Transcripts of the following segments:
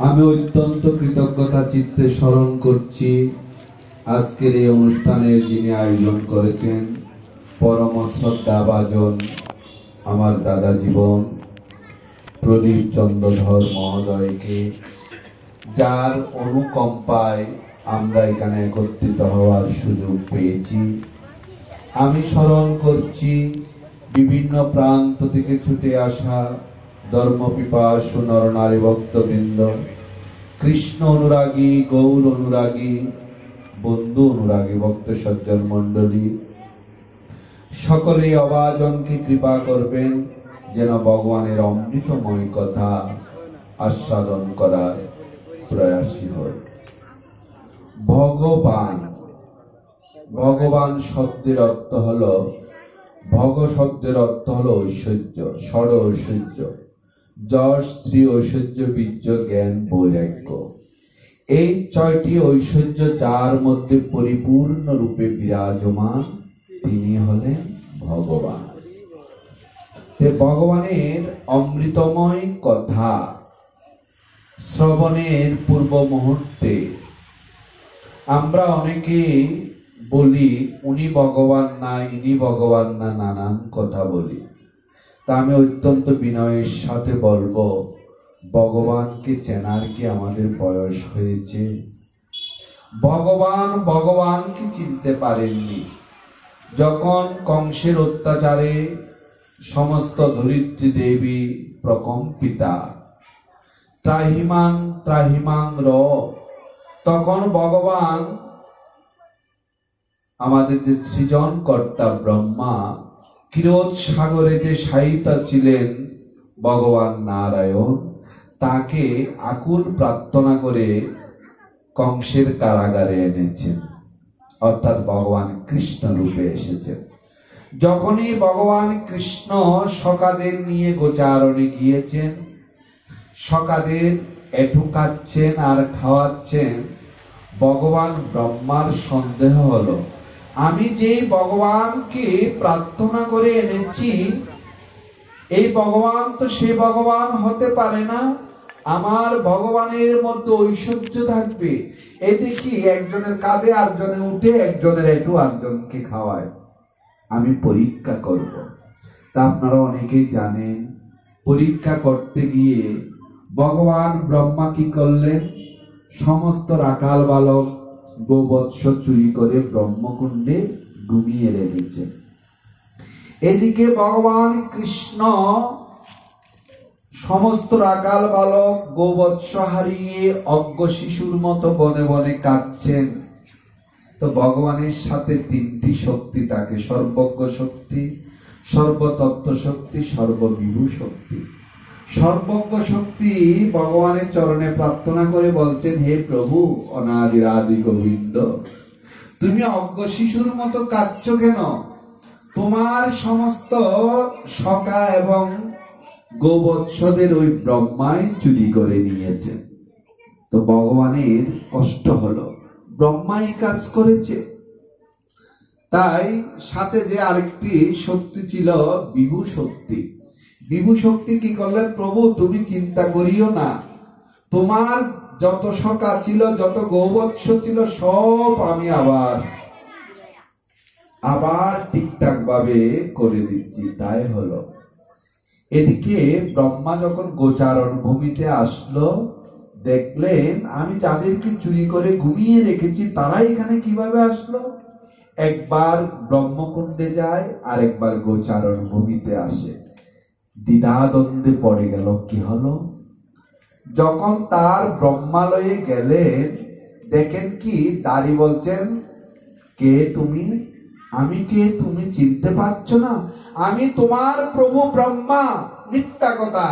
আমি অত্যন্ত কৃতজ্ঞতা চিত্তে স্মরণ করছি আজকের এই অনুষ্ঠানের যিনি আয়োজন করেছেন পরম শ্রদ্ধাভাজন আমার দাদা জীবন প্রদীপ চন্দ্রধর মহোদয়কে, যার অনুকম্পায় আমরা এখানে একত্রিত হওয়ার সুযোগ পেয়েছি। আমি স্মরণ করছি বিভিন্ন প্রান্ত থেকে ছুটে আসা ধর্মপিপাসু নরনারী ভক্তবৃন্দ, কৃষ্ণ অনুরাগী, গৌর অনুরাগী, বন্ধু অনুরাগী ভক্ত সজ্জন মণ্ডলী, সকলেই অভাজনকে কৃপা করবেন যেন ভগবানের অমৃতময় কথা আস্বাদন করার প্রয়াসী হয়। ভগবান, ভগবান শব্দের অর্থ হলো, ভগ শব্দের অর্থ হলো ঐশ্বর্য, ষড় ঐশ্বর্য, যশ, শ্রী, ঐশ্বর্য, বীর্য, জ্ঞান, বৈরাগ্য। এই ছয়টি ঐশ্বর্য যার মধ্যে পরিপূর্ণ রূপে বিরাজমান তিনি হলেন ভগবান। ভগবানের অমৃতময় কথা শ্রবণের পূর্ব মুহূর্তে আমরা অনেকে বলি উনি ভগবান না, ইনি ভগবান না, নানান কথা বলি। তা আমি অত্যন্ত বিনয়ের সাথে বলবো, ভগবানকে চেনার কি আমাদের বয়স হয়েছে? ভগবান ভগবানকে চিনতে পারেননি। যখন কংসের অত্যাচারে সমস্ত ধরিত্রী দেবী প্রকম্পিতা, ত্রাহিমাং ত্রাহিমাং র, তখন ভগবান আমাদের যে সৃজনকর্তা ব্রহ্মা ক্ষীরোদ সাগরে যে শায়িত ছিলেন ভগবান নারায়ণ, তাকে আকুল প্রার্থনা করে কংসের কারাগারে এনেছেন, অর্থাৎ ভগবান কৃষ্ণ রূপে এসেছেন। যখনই ভগবান কৃষ্ণ সখাদের নিয়ে গোচারণে গিয়েছেন, সখাদের এটু খাচ্ছেন আর খাওয়াচ্ছেন, ভগবান ব্রহ্মার সন্দেহ হলো, আমি যেই ভগবানকে প্রার্থনা করে এনেছি এই ভগবান তো সে ভগবান হতে পারে না, আমার ভগবানের মধ্যে ঐশ্বর্য থাকবে। এই দেখি একজনের কাঁধে আরেকজনে উঠে, একজনের একটু আরেকজনকে খাওয়ায়, আমি পরীক্ষা করব। তা আপনারা অনেকেই জানেন, পরীক্ষা করতে গিয়ে ভগবান ব্রহ্মা কি করলেন? সমস্ত রাখাল বালক গোবৎস চুরি করে ব্রহ্মকুণ্ডে ডুবিয়ে রেখেছেন। এদিকে ভগবান কৃষ্ণ সমস্ত রাখাল বালক গোবৎস হারিয়ে অজ্ঞ শিশুর মতো বনে বনে কাঁদছেন। তো ভগবানের সাথে তিনটি শক্তি থাকে, সর্বজ্ঞ শক্তি, সর্বতত্ত্ব শক্তি, সর্ববিভু শক্তি। সর্বজ্ঞ শক্তি ভগবানের চরণে প্রার্থনা করে বলছেন, হে প্রভু অনাদিরাদি গোবিন্দ, তুমি অজ্ঞ শিশুর মতো কাঁদছো কেন? তোমার সমস্ত সখা এবং গোবৎসদের ওই ব্রহ্মাই চুরি করে নিয়েছে। তো ভগবানের কষ্ট হলো, ব্রহ্মাই কাজ করেছে। তাই সাথে যে আরেকটি শক্তি ছিল বিভু শক্তি, বিভু শক্তি কি করলেন? প্রভু তুমি চিন্তা করিও না, তোমার যত সখা ছিল, যত গোবৎস ছিল, সব আমি আবার ঠিকঠাক ভাবে করে দিচ্ছি। তাই হলো। এদিকে ব্রহ্মা যখন গোচারণ ভূমিতে আসলো, দেখলেন আমি যাদেরকে চুরি করে ঘুমিয়ে রেখেছি তারা এখানে কিভাবে আসলো। একবার ব্রহ্মকুণ্ডে যায়, আর একবার গোচারণ ভূমিতে আসে। দ্বিধাদ্বন্দ্বে পড়ে গেল, কি হলো? যখন তার ব্রহ্মালয়ে গেলেন, দেখেন কি দাঁড়ি বলছেন, কে তুমি? আমি কে তুমি চিনতে পারছো না? আমি তোমার প্রভু ব্রহ্মা। মিথ্যা কথা,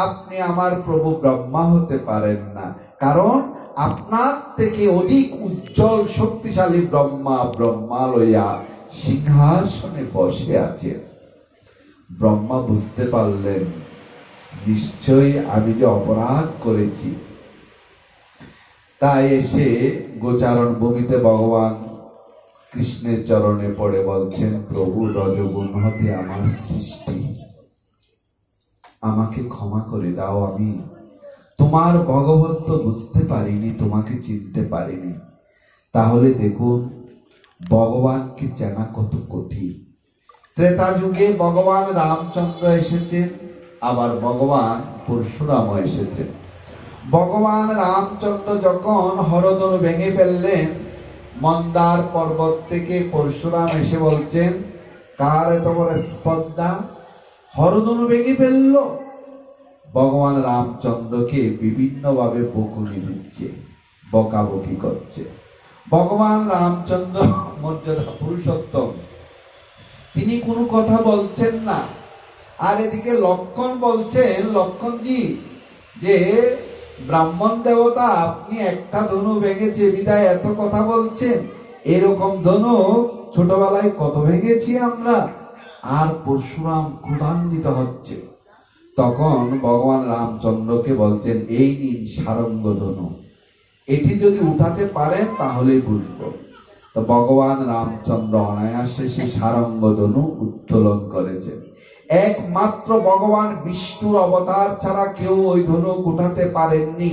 আপনি আমার প্রভু ব্রহ্মা হতে পারেন না, কারণ আপনার থেকে অধিক উজ্জ্বল শক্তিশালী ব্রহ্মা ব্রহ্মালয়া সিংহাসনে বসে আছেন। ব্রহ্মা বুঝতে পারলেন নিশ্চয়ই আমি যে অপরাধ করেছি। তাই এসে গোচারণ ভূমিতে ভগবান কৃষ্ণের চরণে পড়ে বলছেন, প্রভু রজগুণ হতে আমার সৃষ্টি, আমাকে ক্ষমা করে দাও। আমি তোমার তোমার ভগবত্ব বুঝতে পারিনি, তোমাকে চিনতে পারিনি। তাহলে দেখুন ভগবানকে চেনা কত কঠিন। ত্রেতা যুগে ভগবান রামচন্দ্র এসেছেন, আবার ভগবান পরশুরাম এসেছেন। ভগবান রামচন্দ্র যখন হরধনু ভেঙে ফেললেন, মন্দার পর্বত থেকে পরশুরাম এসে বলছেন, কার এত বড় স্পর্ধা, হরধনু ভেঙে ফেলল। ভগবান রামচন্দ্রকে বিভিন্ন ভাবে বকুনি দিচ্ছে, বকাবকি করছে। ভগবান রামচন্দ্র মর্যাদা পুরুষোত্তম, তিনি কোনো কথা বলছেন না। আর এদিকে লক্ষণ বলছেন, লক্ষণজি যে ব্রাহ্মণ দেবতা, আপনি একটা ধনু ভেঙেছে বিদায় এত কথা বলছেন, এরকম ধনু ছোটবেলায় কত ভেঙেছি আমরা। আর পরশুরাম ক্রোধান্বিত হচ্ছে। তখন ভগবান রামচন্দ্রকে বলছেন, এই নিন সারঙ্গ ধনু, এটি যদি উঠাতে পারেন তাহলে বুঝবো। তো ভগবান রামচন্দ্র অনায়াসে সেই সারঙ্গ ধনু উত্তোলন করেছেন। একমাত্র ভগবান বিষ্ণুর অবতার ছাড়া কেউ ওই ধনু উঠাতে পারেননি।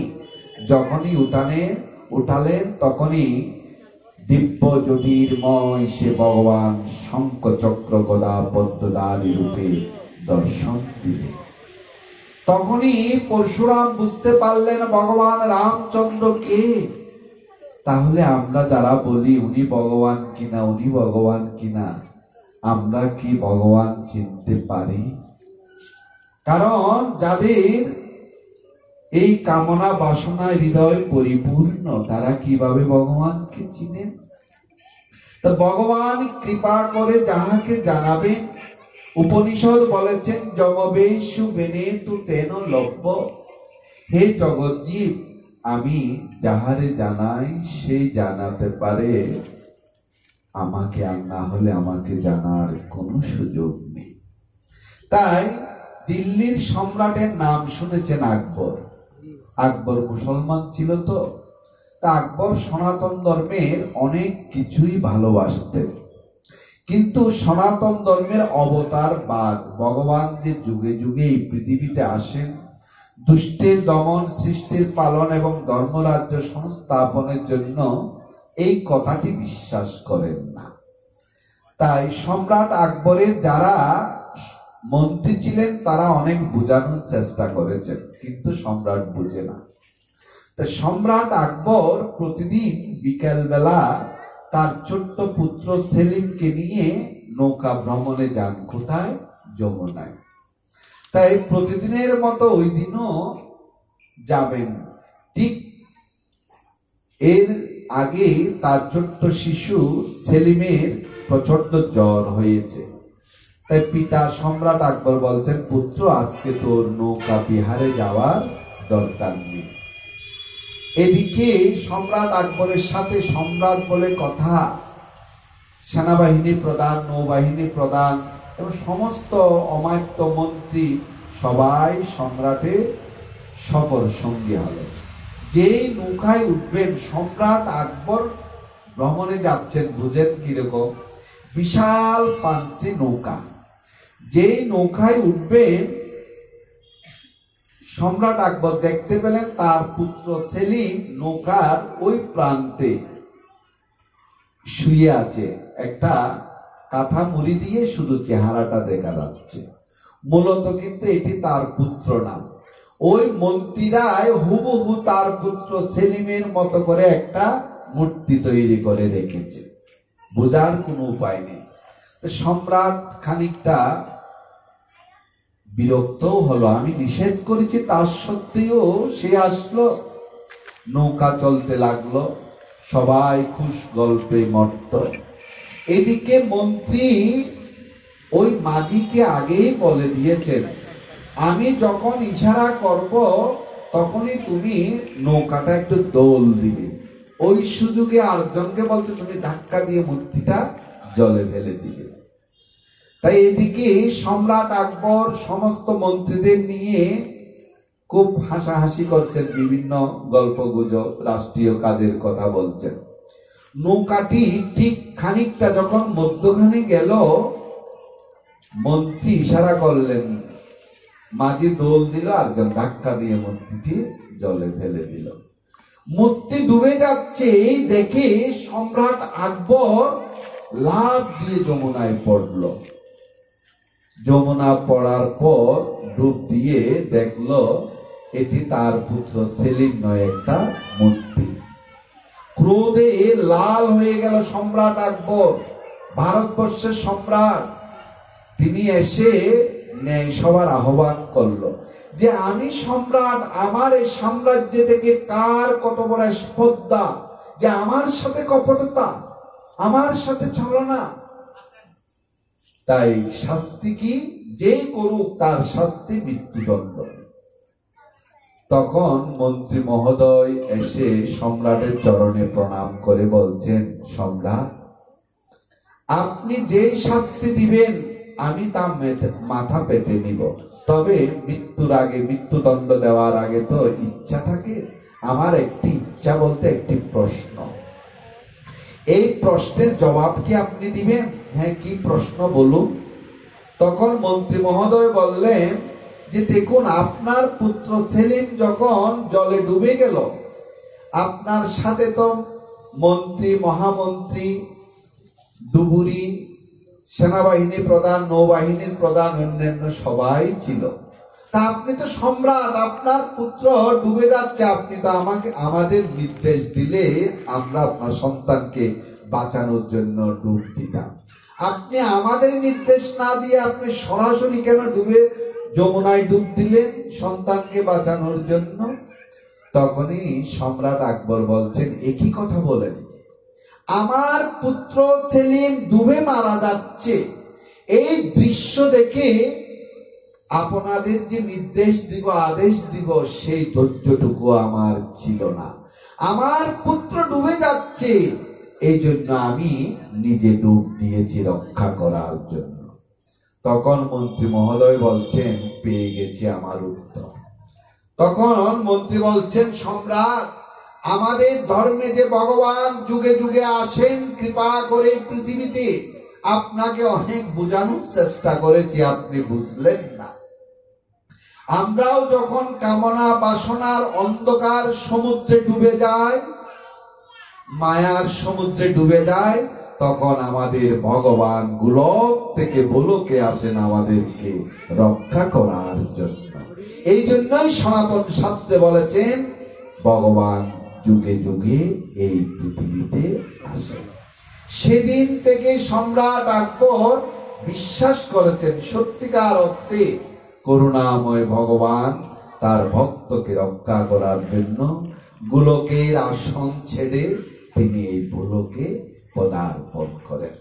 যখনই উঠালেন তখনই দিব্য জ্যোতির্ময় সে ভগবান শঙ্খ চক্র গদা পদ্মধারী রূপে দর্শন দিলেন। তখনই পরশুরাম বুঝতে পারলেন ভগবান রামচন্দ্র কে। তাহলে আমরা যারা বলি উনি ভগবান কিনা, উনি ভগবান কিনা, আমরা কি ভগবান চিনতে পারি? কারণ যাদের এই কামনা বাসনা হৃদয় পরিপূর্ণ, তারা কিভাবে ভগবানকে চিনেন? তা ভগবান কৃপা করে যাহাকে জানাবেন, উপনিষদ বলেছেন, জগবেশু বেনে তু তেন লভ্য। হে জগৎজীব, আমি যাহারে জানাই সেই জানাতে পারে আমাকে, আর না হলে আমাকে জানার কোনো সুযোগ নেই। তাই দিল্লির সম্রাটের নাম শুনেছেন আকবর। আকবর মুসলমান ছিল তো, তা আকবর সনাতন ধর্মের অনেক কিছুই ভালোবাসতেন। কিন্তু সনাতন ধর্মের অবতার বাদ, ভগবান যে যুগে যুগে এই পৃথিবীতে আসেন দুষ্টের দমন, সৃষ্টির পালন এবং ধর্মরাজ্য সংস্থাপনের জন্য, এই কথাটি বিশ্বাস করেন না। তাই সম্রাট আকবরের যারা মন্ত্রী ছিলেন তারা অনেক বোঝানোর চেষ্টা করেছেন, কিন্তু সম্রাট বুঝে না। তা সম্রাট আকবর প্রতিদিন বিকেল বেলা তার ছোট্ট পুত্র সেলিমকে নিয়ে নৌকা ভ্রমণে যান। কোথায়? যমুনায়। তাই প্রতিদিনের মতো ওই দিনও যাবেন। ঠিক এর আগে তার ছোট্ট শিশু সেলিমের প্রচন্ড জ্বর হয়েছে। তাই পিতা সম্রাট আকবর বলছেন, পুত্র আজকে তোর নৌকা বিহারে যাওয়ার দরকার নেই। এদিকে সম্রাট আকবরের সাথে সম্রাট বলে কথা, সেনাবাহিনী প্রধান, নৌবাহিনী প্রধান এবং সমস্ত অমাত্য মন্ত্রী সবাই সম্রাটের সফর সঙ্গী হলেন। যেই নৌকায় উঠবেন, সম্রাট আকবর ভ্রমণে যাচ্ছেন, বুঝেন কিরকম? বিশাল পাঞ্চি নৌকা। যেই নৌকায় উঠবেন, সম্রাট আকবর দেখতে পেলেন তার পুত্র সেলিম নৌকার ওই প্রান্তে শুয়ে আছে। একটা কাঁথা মুড়ি দিয়ে শুধু চেহারাটা দেখা যাচ্ছে, মূলত কিন্তু এটি তার পুত্র না। ওই মন্ত্রীরাই হুবহু তার পুত্র সেলিমের মতো করে একটা মূর্তি তৈরি করে রেখেছে, বোঝার কোনো উপায় নেই। সম্রাট খানিকটা বিরক্তও হলো, আমি নিষেধ করেছি তার সত্ত্বেও সে আসলো। নৌকা চলতে লাগলো, সবাই খুশ গল্পে মত্ত। এদিকে মন্ত্রী ওই মাঝিকে আগেই বলে দিয়েছেন, আমি যখন ইশারা করব তখনই তুমি নৌকাটা একটু দোল দিবে। ওই সুযোগে আরেকজনকে বলছে, তুমি ধাক্কা দিয়ে মূর্তিটা জলে ফেলে দিবে। তাই এদিকে সম্রাট আকবর সমস্ত মন্ত্রীদের নিয়ে খুব হাসাহাসি করছেন, বিভিন্ন গল্পগুজব, রাষ্ট্রীয় কাজের কথা বলছেন। নৌকাটি ঠিক খানিকটা যখন মধ্যখানে গেল, মন্ত্রী ইশারা করলেন, মাঝি দোল দিল, আরেকজন ধাক্কা দিয়ে মন্ত্রীটি জলে ফেলে দিল। মূর্তি ডুবে যাচ্ছে এই দেখে সম্রাট আকবর লাফ দিয়ে যমুনায় পড়ল। যমুনা পড়ার পর ডুব দিয়ে দেখলো এটি তার পুত্র সেলিম নয়, একটা মূর্তি। ক্রোধে লাল হয়ে গেল সম্রাট আকবর, ভারতবর্ষের সম্রাট। তিনি এসে ন্যায় সভার আহ্বান করলো যে আমি সম্রাট, আমার এই সাম্রাজ্য থেকে কার কত বড় স্পর্ধা যে আমার সাথে কপটতা, আমার সাথে ছলনা। তাই শাস্তি কি, যে করুক তার শাস্তি মৃত্যুদণ্ড। তখন মন্ত্রী মহোদয় এসে সম্রাটের চরণে প্রণাম করে বলছেন, সম্রাট আপনি যেই শাস্তি দিবেন আমি তা মাথা পেতে নিব, তবে মৃত্যুর আগে, মৃত্যুদণ্ড দেওয়ার আগে তো ইচ্ছা থাকে। আমার একটি ইচ্ছা বলতে একটি প্রশ্ন, এই প্রশ্নের জবাব কি আপনি দিবেন? হ্যাঁ, কি প্রশ্ন বলুন। তখন মন্ত্রী মহোদয় বললেন যে দেখুন, আপনার পুত্র সেলিম যখন জলে ডুবে গেল, আপনার সাথে তো মন্ত্রী, মহামন্ত্রী, ডুবুরি, সেনাবাহিনী প্রধান, নৌবাহিনীর প্রধান, অন্যান্য সবাই ছিল। তা আপনি তো সম্রাট, আপনার পুত্র ডুবে যাচ্ছে, আপনি তো আমাদের নির্দেশ দিলে আমরা আপনার সন্তানকে বাঁচানোর জন্য ডুব দিতাম। আপনি আমাদের নির্দেশ না দিয়ে আপনি সরাসরি কেন যমুনায় ডুব দিলেন সন্তানকে বাঁচানোর জন্য? তখনই সম্রাট আকবর বলছেন, একই কথা বলেন, আমার পুত্র সেলিম ডুবে মারা যাচ্ছে, এই দৃশ্য দেখে আপনাদের যে নির্দেশ দিব, আদেশ দিব, সেই ধৈর্যটুকু আমার ছিল না। আমার পুত্র ডুবে যাচ্ছে, এই জন্য আমি নিজে ডুব দিয়েছি রক্ষা করার জন্য। তখন মন্ত্রী মহোদয় বলছেন, পেয়ে গেছি আমার উত্তর। তখন মন্ত্রী বলছেন, সম্রাট আমাদের ধর্মে যে ভগবান যুগে যুগে আসেন কৃপা করে পৃথিবীতে, আপনাকে অনেক বোঝানোর চেষ্টা করেছি, আপনি বুঝলেন না। আমরাও যখন কামনা বাসনার অন্ধকার সমুদ্রে ডুবে যাই, মায়ার সমুদ্রে ডুবে যায়, তখন আমাদের ভগবান গোলক থেকে গোলকে আসেন আমাদেরকে রক্ষা করার জন্য। এই জন্যই সনাতন শাস্ত্রে বলেছেন ভগবান যুগে যুগে এই পৃথিবীতে আসেন। সেদিন থেকে সম্রাট আকবর বিশ্বাস করেছেন সত্যিকার অর্থে করুণাময় ভগবান তার ভক্তকে রক্ষা করার জন্য গোলকের আসন ছেড়ে তিনি এই গোলকে পদার্পণ করেন।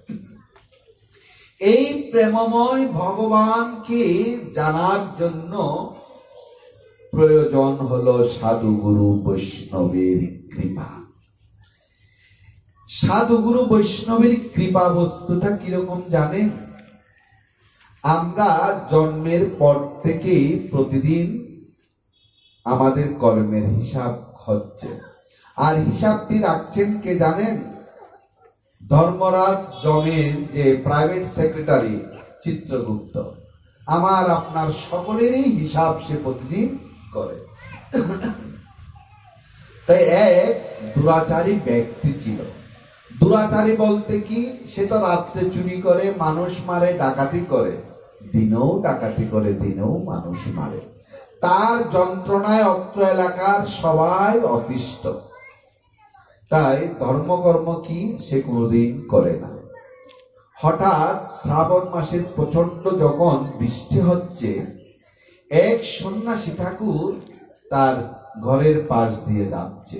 এই প্রেমময় ভগবানকে জানার জন্য প্রয়োজন হলো সাধু গুরু বৈষ্ণবের কৃপা। সাধু গুরু বৈষ্ণবের কৃপা বস্তুটা কিরকম জানেন? আমরা জন্মের পর থেকে প্রতিদিন আমাদের কর্মের হিসাব হচ্ছে, আর হিসাবটি রাখছেন কে জানেন? ধর্মরাজ জমের যে প্রাইভেট সেক্রেটারি চিত্রগুপ্ত। আমার আপনার সকলেরই হিসাব সে প্রতিদিন করে। তাই এক দুরাচারী ব্যক্তি ছিল। দুরাচারী বলতে কি, সে তো রাত্রে চুরি করে, মানুষ মারে, ডাকাতি করে, দিনেও ডাকাতি করে, দিনেও মানুষ মারে। তার যন্ত্রণায় অত্র এলাকার সবাই অতিষ্ঠ। তাই ধর্মকর্ম কি সে কোনোদিন করে না। হঠাৎ শ্রাবণ মাসের প্রচন্ড যখন বৃষ্টি হচ্ছে, এক সন্ন্যাসী ঠাকুর তার ঘরের পাশ দিয়ে যাচ্ছে।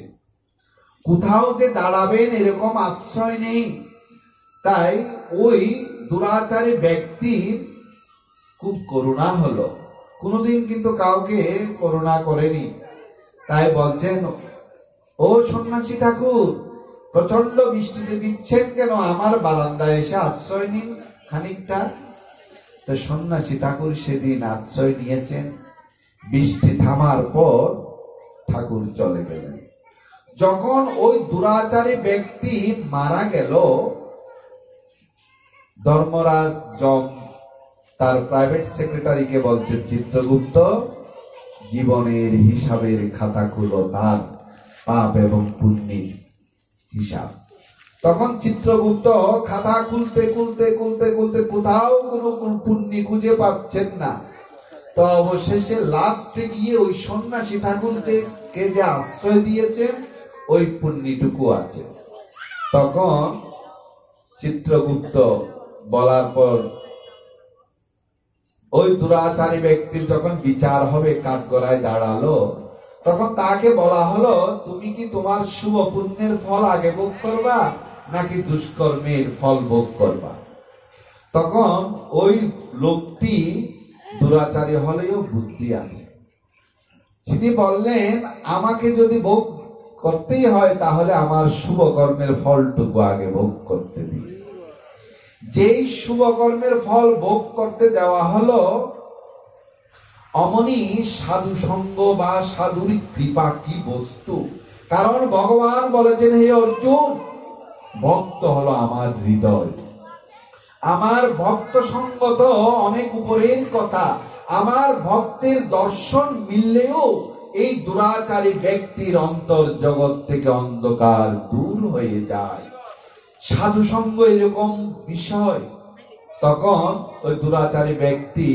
কোথাও যে দাঁড়াবেন এরকম আশ্রয় নেই। তাই ওই দুরাচারী ব্যক্তির খুব করুণা হলো। কোনোদিন কিন্তু কাউকে করুণা করেনি। তাই বলছেন, ও সন্ন্যাসী ঠাকুর, প্রচন্ড বৃষ্টিতে দিচ্ছেন কেন, আমার বারান্দায় এসে আশ্রয় নিন খানিকটা। তো সন্ন্যাসী ঠাকুর সেদিন আশ্রয় নিয়েছেন। বৃষ্টি থামার পর ঠাকুর চলে গেলেন। যখন ওই দুরাচারী ব্যক্তি মারা গেল, ধর্মরাজ জম তার প্রাইভেট সেক্রেটারিকে বলছে, চিত্রগুপ্ত জীবনের হিসাবের খাতা খুলো, তার পাপ এবং পুণ্যের হিসাব। তখন চিত্রগুপ্ত খাতা খুলতে খুলতে খুলতে খুলতে কোথাও কোনো পুণ্য খুঁজে পাচ্ছেন না। তো অবশেষে লাস্টে গিয়ে ওই সন্ন্যাসী ঠাকুরকে যে আশ্রয় দিয়েছেন ওই পুণ্যটুকু আছে। তখন চিত্রগুপ্ত বলার পর ওই দুরাচারী ব্যক্তির যখন বিচার হবে, কাঠগড়ায় দাঁড়ালো, তখন তাকে বলা হলো, তুমি কি তোমার শুভ পুণ্যের ফল আগে ভোগ করবা নাকি দুষ্কর্মের ফল ভোগ করবা? তখন ওই লোকটি দুরাচারী হলেও বুদ্ধি আছে, তিনি বললেন, আমাকে যদি ভোগ করতেই হয় তাহলে আমার শুভ কর্মের ফলটুকু আগে ভোগ করতে দিই। যেই শুভ কর্মের ফল ভোগ করতে দেওয়া হলো, অমনি সাধু সঙ্গ বা সাধুর কৃপা কি বস্তু। কারণ ভগবান বলেছেন, হে অর্জুন, ভক্ত হলো আমার হৃদয়। আমার ভক্ত সঙ্গ তো অনেক উপরের কথা, আমার ভক্তের দর্শন মিললেও এই দুরাচারী ব্যক্তির অন্তর জগৎ থেকে অন্ধকার দূর হয়ে যায়। সাধু সঙ্গ এরকম বিষয়। তখন ওই দুরাচারী ব্যক্তি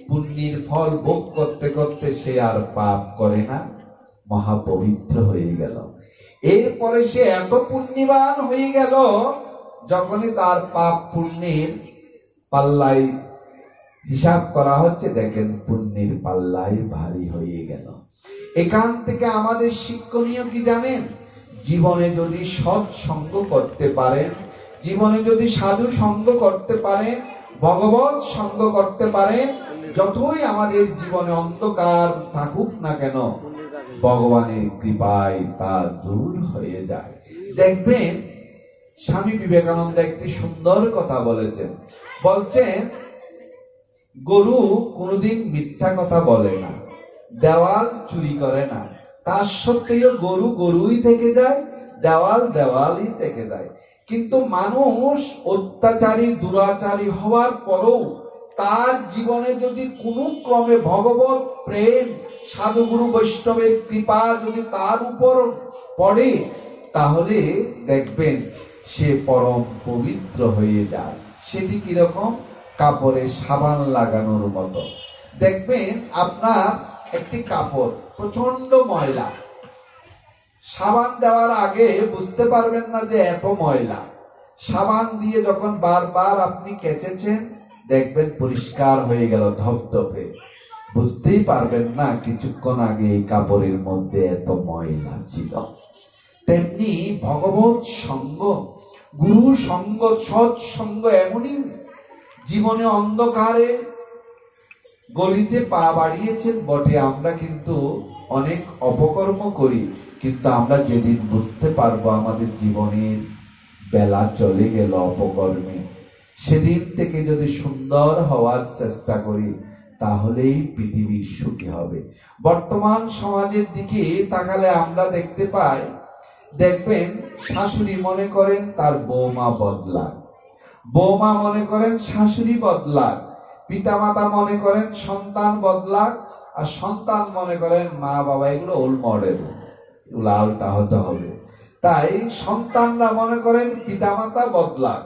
পুণ্যের ফল ভোগ করতে করতে সে আর পাপ করে না, মহাপবিত্র হয়ে গেল। এরপরে সে এত পুণ্যবান হয়ে গেল, যখনই তার পাপ পুণ্যের পাল্লায় হিসাব করা হচ্ছে, দেখেন পুণ্যের পাল্লায় ভারী হয়ে গেল। এখান থেকে আমাদের শিক্ষণীয় কি জানেন? জীবনে যদি সৎ সঙ্গ করতে পারেন, জীবনে যদি সাধু সঙ্গ করতে পারেন, ভগবত সঙ্গ করতে পারেন, যতই আমাদের জীবনে অন্ধকার থাকুক না কেন, ভগবানের কৃপায় তা দূর হয়ে যায়। দেখবেন স্বামী বিবেকানন্দ একটি সুন্দর কথা বলেছেন। বলছেন, গরু কোনোদিন মিথ্যা কথা বলে না, দেওয়াল চুরি করে না, তার সত্ত্বেও গরু গরুই থেকে যায়, দেওয়াল দেওয়ালই থেকে যায়। কিন্তু মানুষ অত্যাচারী দুরাচারী হওয়ার পরও তার জীবনে যদি কোনো ক্রমে ভগবত প্রেম, সাধুগুরু বৈষ্ণবের কৃপা যদি তার উপর পড়ে, তাহলে দেখবেন সে পরম পবিত্র হয়ে যায়। সেটি কিরকম? কাপড়ে সাবান লাগানোর মতো। দেখবেন আপনার একটি কাপড় প্রচন্ড ময়লা, সাবান দেওয়ার আগে বুঝতে পারবেন না যে এত ময়লা। সাবান দিয়ে যখন বারবার আপনি কেচেছেন, দেখবেন পরিষ্কার হয়ে গেল, ধপধপে। বুঝতেই পারবেন না কিছুক্ষণ আগে এই কাপড়ের মধ্যে এত ময়লা ছিল। তেমনি ভগবত সঙ্গ, গুরু সঙ্গ, সৎ সঙ্গ এমনই জীবনে অন্ধকারে গলিতে পা বাড়িয়েছেন বটে, আমরা কিন্তু অনেক অপকর্ম করি, কিন্তু আমরা যেদিন বুঝতে পারবো আমাদের জীবনের বেলা চলে গেল অপকর্মে, সেদিন থেকে যদি সুন্দর হওয়ার চেষ্টা করি, তাহলেই পৃথিবী সুখী হবে। বর্তমান সমাজের দিকে তাকালে আমরা দেখতে পাই, দেখবেন শাশুড়ি মনে করেন তার বৌমা বদলাক, বৌমা মনে করেন শাশুড়ি বদলাক, পিতামাতা মনে করেন সন্তান বদলাক, আর সন্তান মনে করেন মা বাবা এগুলো ওল্ড মডেল, এগুলো আলটা হতে হবে। তাই সন্তানরা মনে করেন পিতামাতা বদলাক।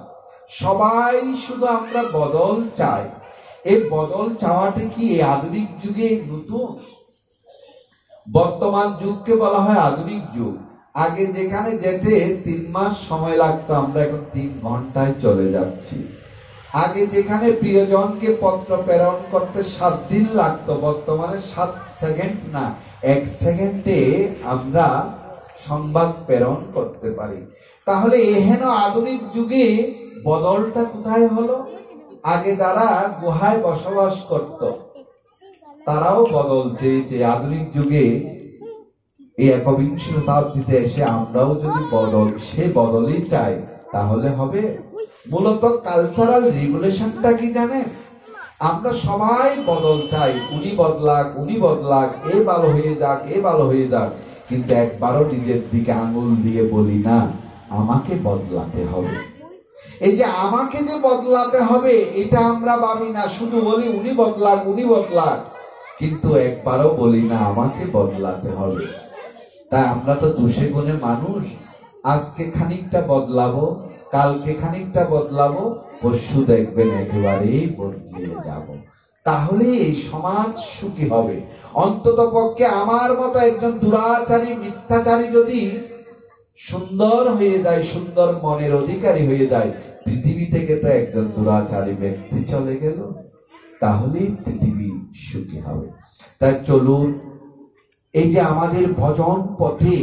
সবাই শুধু আমরা বদল চাই। এই বদল চাওয়াটা কি আধুনিক যুগে নতুন? বর্তমান যুগকে বলা হয় আধুনিক যুগ। আগে যেখানে যেতে 3 মাস সময় লাগতো, আমরা এখন 3 ঘন্টায় চলে যাচ্ছি। আগে যেখানে প্রিয়জনকে পত্র প্রেরণ করতে 7 দিন লাগতো, বর্তমানে 7 সেকেন্ড না 1 সেকেন্ডে আমরা সংবাদ প্রেরণ করতে পারি। তাহলে এহেন আধুনিক যুগে বদলটা কোথায় হলো? আগে যারা গুহায় বসবাস করত তারাও বদল চেয়েছে। আধুনিক যুগে এই 21 শতাব্দীতে এসে আমরাও যদি সে বদলই চাই, তাহলে হবে। মূলত কালচারাল রিভলিউশনটা কি জানেন? আমরা সবাই বদল চাই, উনি বদলাক, উনি বদলাক, এ ভালো হয়ে যাক, এ ভালো হয়ে যাক, কিন্তু একবারও নিজের দিকে আঙুল দিয়ে বলি না আমাকে বদলাতে হবে। এই যে আমাকে যে বদলাতে হবে, এটা আমরা ভাবি না, শুধু বলি উনি বদলাক, উনি বদলাক। কিন্তু একবারও বলি না আমাকে বদলাতে হবে। তাই আমরা তো দোষে গুণে মানুষ, আজকে খানিকটা বদলাবো, কালকে খানিকটা বদলাবো, পরশু দেখবেন একেবারেই বদলিয়ে যাব। তাহলে এই সমাজ সুখী হবে। অন্তত পক্ষে আমার মতো একজন দুরাচারী মিথ্যাচারী যদি সুন্দর হয়ে যায়, সুন্দর মনের অধিকারী হয়ে যায়, পৃথিবী থেকে তো একজন দুরাচারী ব্যক্তি চলে গেল, তাহলেই পৃথিবী সুখী হবে। তাই চলুন, এই যে আমাদের ভজন পথে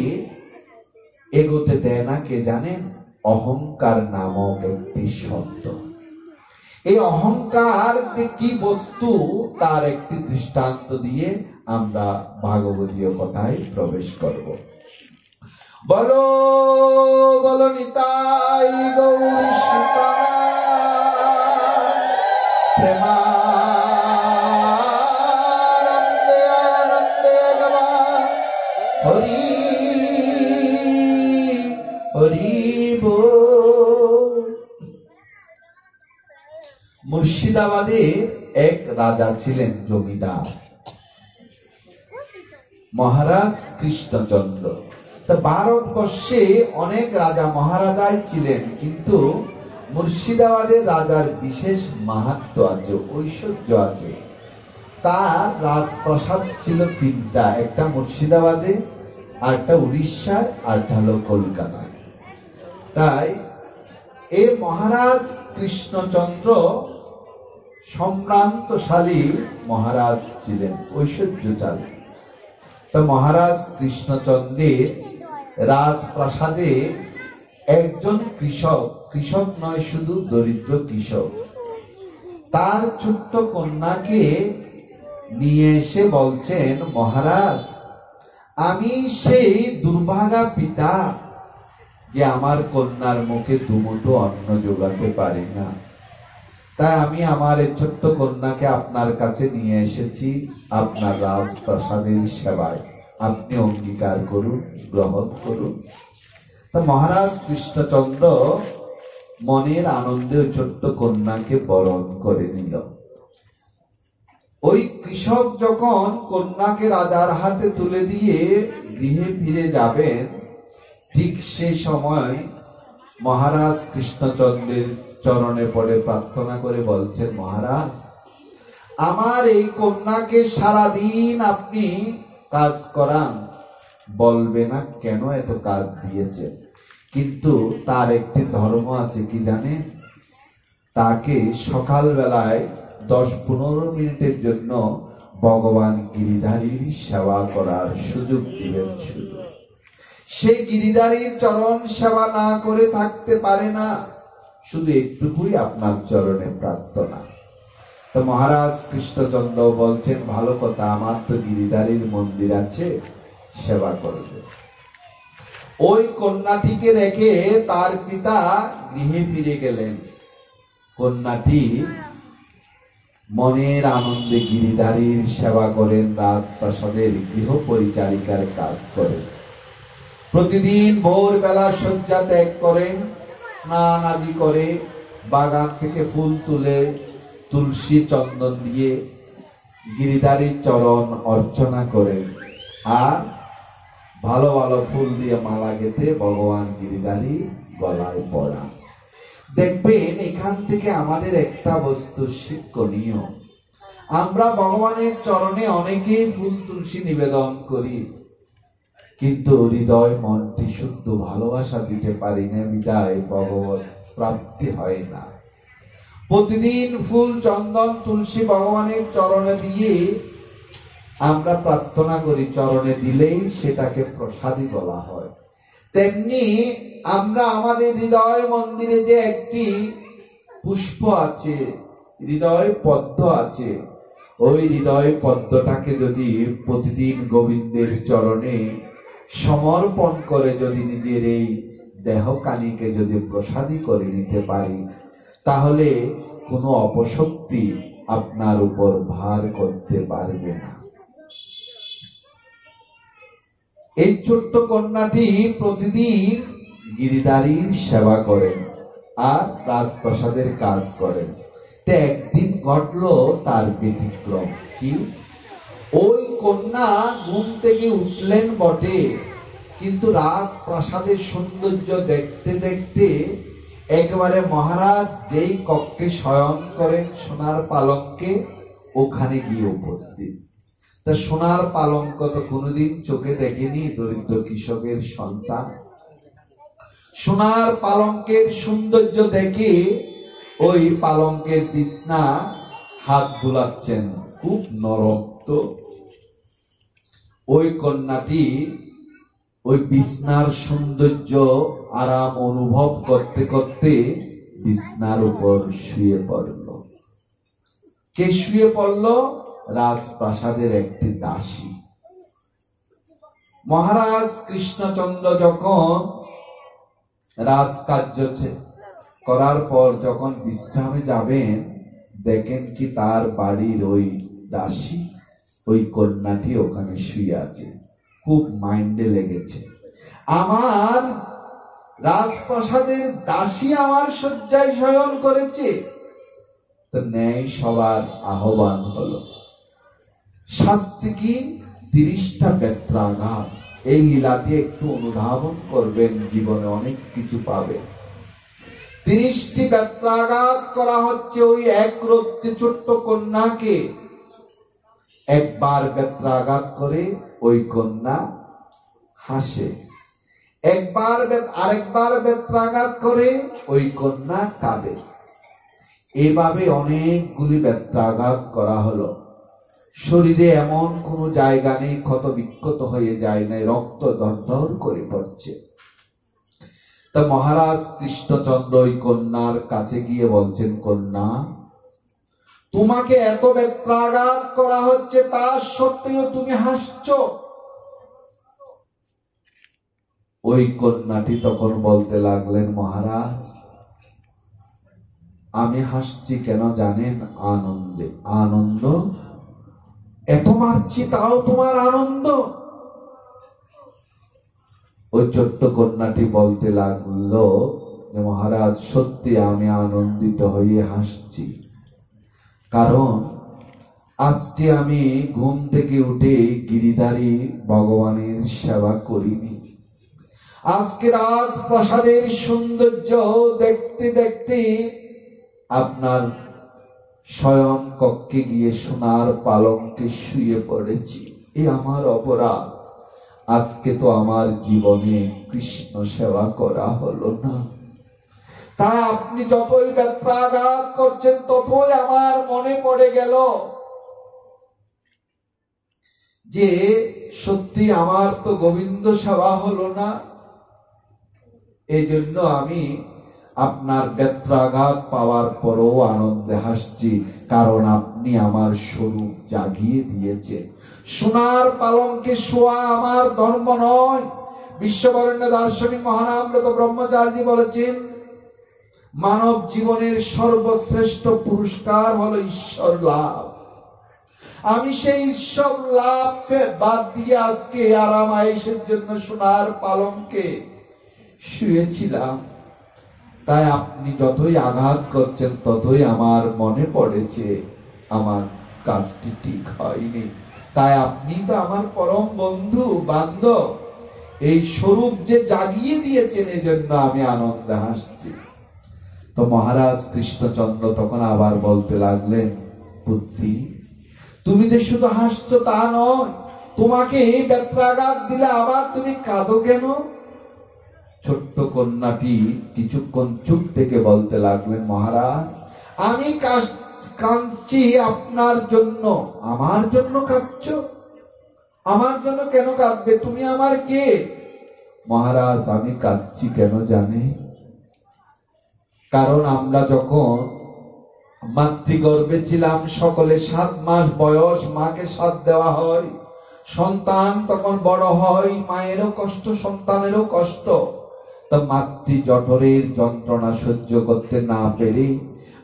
এগোতে দেয় না কে জানেন? অহংকার নামক একটি শব্দ। এই অহংকার যে কি বস্তু তার একটি দৃষ্টান্ত দিয়ে আমরা ভাগবতীয় কথায় প্রবেশ করব। বলো বলো নিতাই গৌরী সীতারাম, প্রেমানন্দে আনন্দে ভগবান হরি হরি বল। মুর্শিদাবাদে এক রাজা ছিলেন, জমিদার, মহারাজ কৃষ্ণচন্দ্র। তা ভারতবর্ষে অনেক রাজা মহারাজাই ছিলেন, কিন্তু মুর্শিদাবাদের রাজার বিশেষ মাহাত্ম্য আছে, ঐশ্বর্য আছে। তার রাজপ্রাসাদ ছিল তিনটা, একটা মুর্শিদাবাদে, আরটা উড়িষ্যার, আরটা হলো কলকাতায়। তাই এই মহারাজ কৃষ্ণচন্দ্র সম্ভ্রান্তশালী মহারাজ ছিলেন, ঐশ্বর্যশালী। তো মহারাজ কৃষ্ণচন্দ্রের রাজপ্রাসাদে একজন কৃষক, কৃষক নয় শুধু দরিদ্র কৃষক, তার ছোট্ট কন্যাকে নিয়ে এসে বলছেন, মহারাজ আমি সেই দুর্ভাগা পিতা যে আমার কন্যার মুখে দুমুঠো অন্ন জোগাতে পারি না, তাই আমি আমার এই ছোট্ট কন্যাকে আপনার কাছে নিয়ে এসেছি আপনার রাজপ্রাসাদের সেবায়, আপনি অঙ্গীকার করুন, গ্রহণ করুন। তা মহারাজ কৃষ্ণচন্দ্র মনের আনন্দে ওই ছোট্ট কন্যাকে বরণ করে নিল। ওই কৃষক যখন কন্যাকে রাজার হাতে তুলে দিয়ে গৃহে ফিরে যাবেন, ঠিক সেই সময় মহারাজ কৃষ্ণচন্দ্রের চরণে পড়ে প্রার্থনা করে বলছেন, মহারাজ আমার এই কন্যাকে সারাদিন আপনি কাজ করান, বলবে না কেন এত কাজ দিয়েছেন, কিন্তু তার একটি ধর্ম আছে কি জানেন? তাকে সকাল বেলায় 10-15 মিনিটের জন্য ভগবান গিরিধারীর সেবা করার সুযোগ দিবেন। শুধু সেই গিরিধারীর চরণ সেবা না করে থাকতে পারে না, শুধু একটুকুই আপনার চরণে প্রার্থনা। তো মহারাজ কৃষ্ণচন্দ্র বলছেন, ভালো কথা, আমার তো গিরিধারীর মন্দির আছে, সেবা করবে। ওই কন্যাটিকে রেখে তার পিতা গৃহে ফিরে গেলেন। কন্যাটি মনের আনন্দে গিরিধারীর সেবা করেন, রাজপ্রাসাদের গৃহ পরিচারিকার কাজ করেন। প্রতিদিন ভোরবেলা শয্যা ত্যাগ করেন, স্নান আদি করে বাগান থেকে ফুল তুলে তুলসী চন্দন দিয়ে গিরিধারীর চরণ অর্চনা করেন, আর ভালো ভালো ফুল দিয়ে মালা গেঁথে ভগবান গিরিধারী গলায় পড়া। দেখবেন এখান থেকে আমাদের একটা বস্তু শিক্ষণীয়। আমরা ভগবানের চরণে অনেকেই ফুল তুলসী নিবেদন করি, কিন্তু হৃদয় মনটি শুদ্ধ ভালোবাসা দিতে পারি না, বিদায় ভগবত প্রাপ্তি হয় না। প্রতিদিন ফুল চন্দন তুলসী ভগবানের চরণে দিয়ে আমরা প্রার্থনা করি, চরণে দিলেই সেটাকে প্রসাদী বলা হয়। তেমনি আমরা আমাদের হৃদয় মন্দিরে যে একটি পুষ্প আছে, হৃদয় পদ্ম আছে, ওই হৃদয় পদ্মটাকে যদি প্রতিদিন গোবিন্দের চরণে সমর্পণ করে যদি নিজের এই দেহ কানিকে যদি প্রসাদী করে নিতে পারি, তাহলে কোনো অপশক্তি আপনার উপর ভার করতে পারবে না। এই ছোট্ট কন্যাটি প্রতিদিন গিরিধারীর সেবা করেন আর রাজপ্রাসাদের কাজ করেন। একদিন ঘটলো তার ব্যতিক্রম। কি? ওই কন্যা ঘুম থেকে উঠলেন বটে, কিন্তু রাজপ্রাসাদের সৌন্দর্য দেখতে দেখতে একেবারে মহারাজ যেই কক্ষে শয়ন করেন সোনার পালঙ্কে, ওখানে গিয়ে উপস্থিত। তা সোনার পালঙ্ক তো কোনোদিন চোখে দেখেনি দরিদ্র কৃষকের সন্তান। সোনার পালঙ্কের সৌন্দর্য দেখে ওই পালঙ্কের বিছনা হাত বুলাচ্ছেন, খুব নরম। তো ওই কন্যাটি ওই বিছনার সৌন্দর্য আরাম অনুভব করতে করতে বিছনার উপর শুয়ে পড়ল। কে শুয়ে পড়ল? রাজপ্রাসাদের একটি দাসী। মহারাজ কৃষ্ণচন্দ্র যখন রাজকার্য করার পর যখন বিশ্রামে যাবেন, দেখেন কি তার বাড়ির ওই দাসী, ওই কন্যাটি ওখানে শুয়ে আছে। খুব মাইন্ডে লেগেছে, আমার রাজপ্রাসাদের দাসী আমার শয্যায় শয়ন করেছে। তো ন্যায় সবার আহ্বান হলো। শাস্তি কি? 30টা বেত্রাঘাত। এই লীলাটি একটু অনুধাবন করবেন, জীবনে অনেক কিছু পাবেন। 30টি বেত্রাঘাত করা হচ্ছে ওই এক রত্তি ছোট্ট কন্যাকে। একবার বেত্রাঘাত করে ওই কন্যা হাসে, আরেকবার বেত্রাঘাত করে ওই কন্যা কাঁদে। এভাবে অনেকগুলি বেত্রাঘাত করা হলো। শরীরে এমন কোন জায়গা নেই ক্ষত বিক্ষত হয়ে যায় না, রক্ত দরদর করে পড়ছে। তা মহারাজ কৃষ্ণচন্দ্র ওই কন্যার কাছে গিয়ে বলছেন, কন্যা, তোমাকে এত বেত্রাঘাত করা হচ্ছে, তা সত্ত্বেও তুমি হাসছো। ওই কন্যাটি তখন বলতে লাগলেন, মহারাজ, আমি হাসছি কেন জানেন? আনন্দে। আনন্দ? এত মারছি তাও তোমার আনন্দ? ওই ছোট্ট কন্যাটি বলতে লাগলো যে মহারাজ, সত্যি আমি আনন্দিত হয়ে হাসছি, কারণ আজকে আমি ঘুম থেকে উঠে গিরিধারী ভগবানের সেবা করিনি। আজকে রাজপ্রাসাদের সৌন্দর্য দেখতে দেখতে আপনার শয়ন কক্ষে গিয়ে সোনার পালঙ্কে শুয়ে পড়েছি। এ আমার অপরাধ। আজকে তো আমার জীবনে কৃষ্ণ সেবা করা হলো না। তাই আপনি যতই বেত্রাঘাত করছেন ততই আমার মনে পড়ে গেল যে সত্যি আমার তো গোবিন্দ সেবা হলো না। এই জন্য আমি আপনার বেত্রাঘাত পাওয়ার পরও আনন্দে হাসছি, কারণ আপনি আমার স্বরূপ জাগিয়ে দিয়েছেন। সোনার পালঙ্কে শোয়া আমার ধর্ম নয়। বিশ্ববরেণ্য দার্শনিক মহানামরত ব্রহ্মচারী বলেছেন, মানব জীবনের সর্বশ্রেষ্ঠ পুরস্কার হলো ঈশ্বর লাভ। আমি সেই ঈশ্বর লাভ বাদ দিয়ে আজকে আরাম আয়েশের জন্য সোনার পালঙ্কে শুয়েছিলাম। তাই আপনি যতই আঘাত করছেন ততই আমার মনে পড়েছে আমার কাজটি ঠিক হয়নি। তাই আপনি তো আমার পরম বন্ধু বান্ধব, এই স্বরূপ যে জাগিয়ে দিয়েছেন, এজন্য আমি আনন্দে হাসছি। তো মহারাজ কৃষ্ণচন্দ্র তখন আবার বলতে লাগলেন, পুত্রী, তুমি যে শুধু হাসছো তা নয়, তোমাকে এই বেত্রাঘাত দিলে আবার তুমি কাঁদো কেন? ছোট্ট কন্যাটি কিছুক্ষণ চুপ থেকে বলতে লাগলেন, মহারাজ, আমি কাঁদছি আপনার জন্য। আমার জন্য কাঁদছ? আমার জন্য কেন কাঁদবে? তুমি আমার কে? মহারাজ, আমি কাঁদছি কেন জানে? কারণ আমরা যখন মাতৃগর্ভে ছিলাম, সকলে 7 মাস বয়স মাকে সাথ দেওয়া হয়। সন্তান তখন বড় হয়, মায়েরও কষ্ট, সন্তানেরও কষ্ট। তা মাতৃ জঠরের যন্ত্রণা সহ্য করতে না পেরে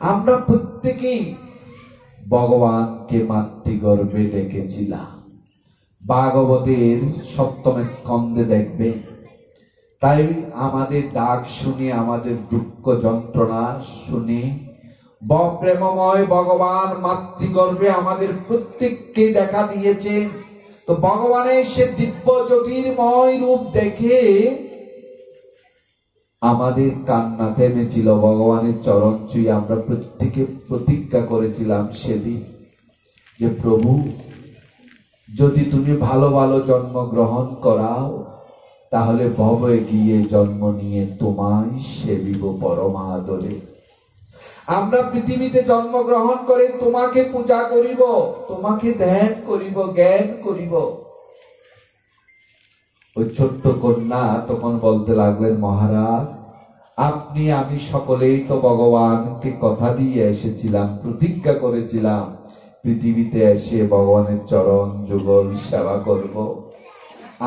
আমরা প্রত্যেকেই ভগবানকে মাতৃগর্ভে ডেকেছিলাম। ভাগবতের 7ম স্কন্ধে দেখবে। তাই আমাদের ডাক শুনে, আমাদের দুঃখ যন্ত্রণা শুনে প্রেমময় ভগবান মাতৃগর্ভে আমাদের প্রত্যেককে দেখা দিয়েছেন। তো ভগবানের সে দিব্য জ্যোতির্ময় রূপ দেখে আমাদের কান্না থেমেছিল। ভগবানের চরণ ছুঁয়ে আমরা প্রত্যেকে প্রতিজ্ঞা করেছিলাম সেদিন যে প্রভু, যদি তুমি ভালো ভালো জন্ম গ্রহণ করাও, তাহলে ভবে গিয়ে জন্ম নিয়ে তোমায় সেবিব পরমাদরে। আমরা পৃথিবীতে জন্মগ্রহণ করে তোমাকে পূজা করিব, তোমাকে ধ্যান করিব, জ্ঞান করিব। ওই ছোট্ট কন্যা তখন বলতে লাগলেন, মহারাজ আপনি আমি সকলেই তো ভগবানকে কথা দিয়ে এসেছিলাম, প্রতিজ্ঞা করেছিলাম পৃথিবীতে এসে ভগবানের চরণ যুগল সেবা করব।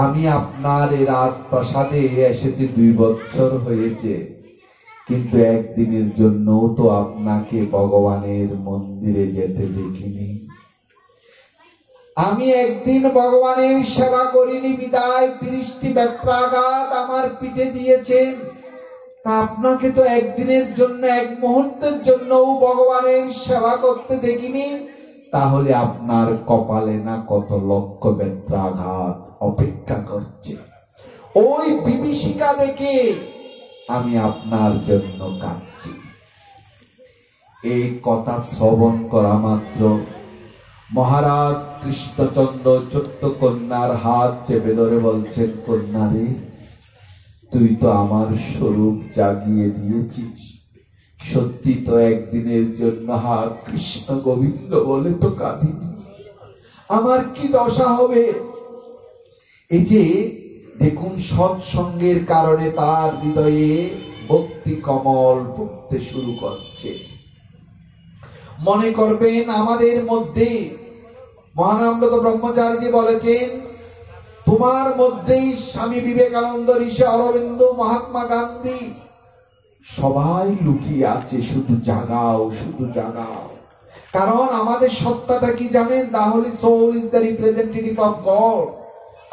আমি আপনার এই রাজপ্রাসাদে এসেছি 2 বছর হয়েছে, কিন্তু একদিনের জন্য তো আপনাকে ভগবানের মন্দিরে যেতে দেখিনি। আমি একদিন ভগবানের সেবা করিনি বিদায় 30টি ব্যত্রাঘাত আমার পিঠে দিয়েছেন। তা আপনাকে তো একদিনের জন্য, এক মুহূর্তের জন্যও ভগবানের সেবা করতে দেখিনি। তাহলে আপনার কপালে না কত লক্ষ ব্যত্রাঘাত অপেক্ষা করছে। ওই বিভীষিকা দেখে আমি আপনার জন্য কাঁদছি। এই কথা শ্রবণ করা মাত্র মহারাজ কৃষ্ণচন্দ্র ছোট্ট কন্যার হাত চেপে ধরে বলছেন, কন্যা রে, তুই তো আমার স্বরূপ জাগিয়ে দিয়েছিস। সত্যি তো একদিনের জন্য হা কৃষ্ণ গোবিন্দ বলে তো কাঁদিনি, আমার কি দশা হবে। এই যে দেখুন, সৎসঙ্গের কারণে তার হৃদয়ে ভক্তি কমল ফুটতে শুরু করছে। মনে করবেন আমাদের মধ্যে মহানামরত ব্রহ্মচারী বলেছেন, তোমার মধ্যেই স্বামী বিবেকানন্দ, ঋষি অরবিন্দ, মহাত্মা গান্ধী সবাই লুকিয়ে আছে। শুধু জাগাও, শুধু জাগাও। কারণ আমাদের সত্তাটা কি জানেন? The Holy Soul is the representative of God.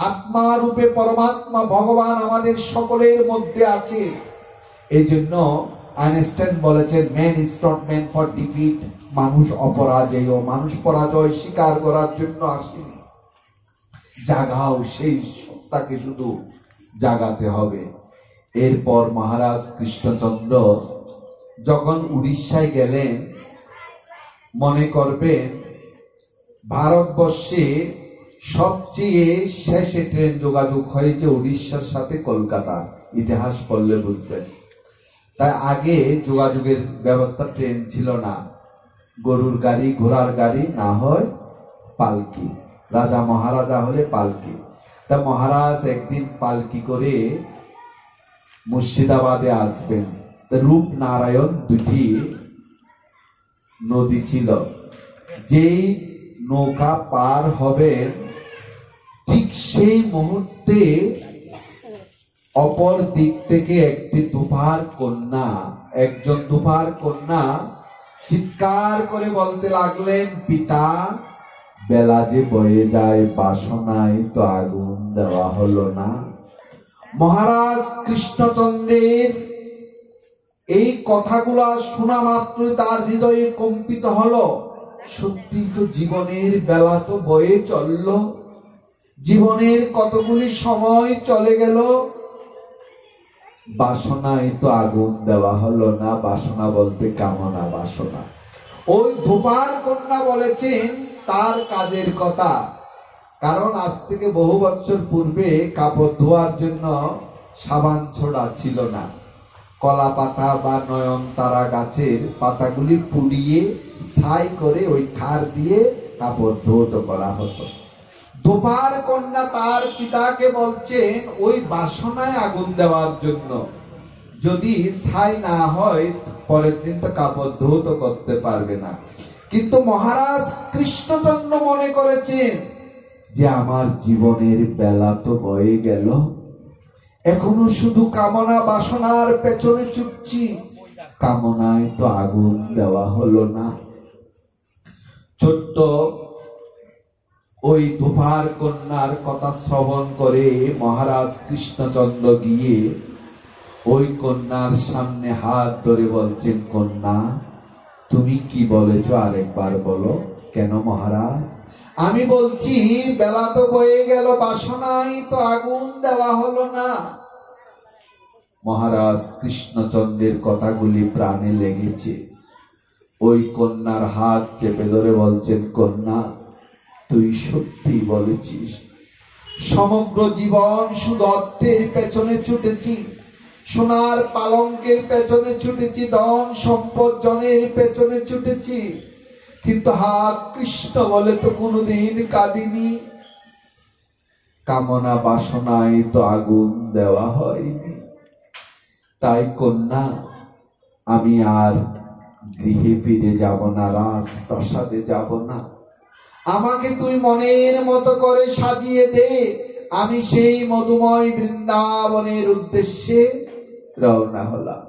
আত্মা রূপে পরমাত্মা ভগবান আমাদের সকলের মধ্যে আছে। এই জন্য আইনস্টাইন বলেছেন, man is not man for defeat. মানুষ অপরাজেয়, মানুষ পরাজয় স্বীকার করার জন্য আসেনি। জাগাও, সেই সত্তাকে শুধু জাগাতে হবে। এরপর মহারাজ কৃষ্ণচন্দ্র যখন উড়িষ্যায় গেলেন, মনে করবেন ভারতবর্ষে সবচেয়ে শেষে ট্রেন যোগাযোগ হয়েছে উড়িষ্যার সাথে কলকাতার। ইতিহাস পড়লে বুঝবেন। তাই আগে যোগাযোগের ব্যবস্থা ট্রেন ছিল না, গরুর গাড়ি, ঘোড়ার গাড়ি, না হয় পালকি। রাজা মহারাজা হলে পালকি। তা মহারাজ একদিন পালকি করে মুর্শিদাবাদে আসবেন। রূপনারায়ণ 2টি নদী ছিল, যেই নৌকা পার হবে ঠিক সেই মুহূর্তে অপর দিক থেকে একজন দুপার কন্যা চিৎকার করে বলতে লাগলেন, পিতা, বেলা যে বয়ে যায়, বাসনায় তো আগুন দেওয়া হলো না। মহারাজ কৃষ্ণচন্দ্রের এই কথাগুলা শোনা মাত্রই তার হৃদয়ে কম্পিত হলো। সত্যি তো জীবনের বেলা তো বয়ে চলল, জীবনের কতগুলি সময় চলে গেল, বাসনায় তো আগুন দেওয়া হলো না। বাসনা বলতে কামনা বাসনা। ওই ধূপার কন্যা বলেছেন তার কাজের কথা। কারণ আজ থেকে বহু বছর পূর্বে কাপড় ধোয়ার জন্য সাবান ছোড়া ছিল না। কলা পাতা বা নয়নতারা গাছের পাতাগুলি পুড়িয়ে ছাই করে ওই খার দিয়ে কাপড় ধৌত করা হতো। ধূপার কন্যা তার পিতাকে বলছেন ওই বাসনায় আগুন দেওয়ার জন্য, যদি ছাই না হয় পরের দিন তো কাপড় ধৌত করতে পারবে না। কিন্তু মহারাজ কৃষ্ণচন্দ্র মনে করেছেন যে আমার জীবনের বেলা তো বয়ে গেল, এখনো শুধু কামনা বাসনার পেছনে ছুটছি, কামনায় তো আগুন দেওয়া হলো না। ছোট্ট ওই ধূপার কন্যার কথা শ্রবণ করে মহারাজ কৃষ্ণচন্দ্র গিয়ে ওই কন্যার সামনে হাত ধরে বলছেন, কন্যা, তুমি কি বলেছো আরেকবার বলো। কেন মহারাজ? আমি বলছি বেলা তো বয়ে গেল, বাসনায় তো আগুন দেওয়া হলো না। মহারাজ কৃষ্ণচন্দ্রের কথাগুলি প্রাণে লেগেছে। ওই কন্যার হাত চেপে ধরে বলছেন, কন্যা তুই সত্যি বলেছিস। সমগ্র জীবন শুধু অর্থের পেছনে ছুটেছি, সোনার পালঙ্কের পেছনে ছুটেছি, ধন সম্পদ জনের পেছনে ছুটেছি, কিন্তু হাত কৃষ্ণ বলে তো কোনোদিন কাঁদিনি। কামনা বাসনায় তো আগুন দেওয়া হয়নি। তাই কন্যা আমি আর গৃহে ফিরে যাব না, রাজপ্রাসাদে যাব না। আমাকে তুই মনের মতো করে সাজিয়ে দে, আমি সেই মধুময় বৃন্দাবনের উদ্দেশ্যে রওনা হলাম।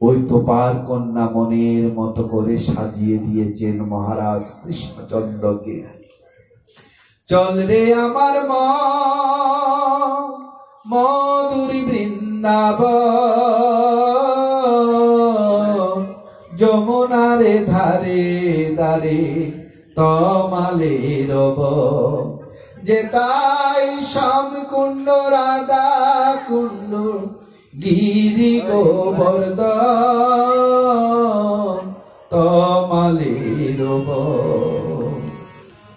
ওই তোপার কন্যা মনের মতো করে সাজিয়ে দিয়েছেন মহারাজ কৃষ্ণচন্দ্রকে। চল রে আমার মধুরী বৃন্দাবন, যমুনারে ধারে ধারে তমালে রব, যে তাই শ্যাম কুণ্ড রাধা কুণ্ড গিরি গোবর্ধন তমালে রব।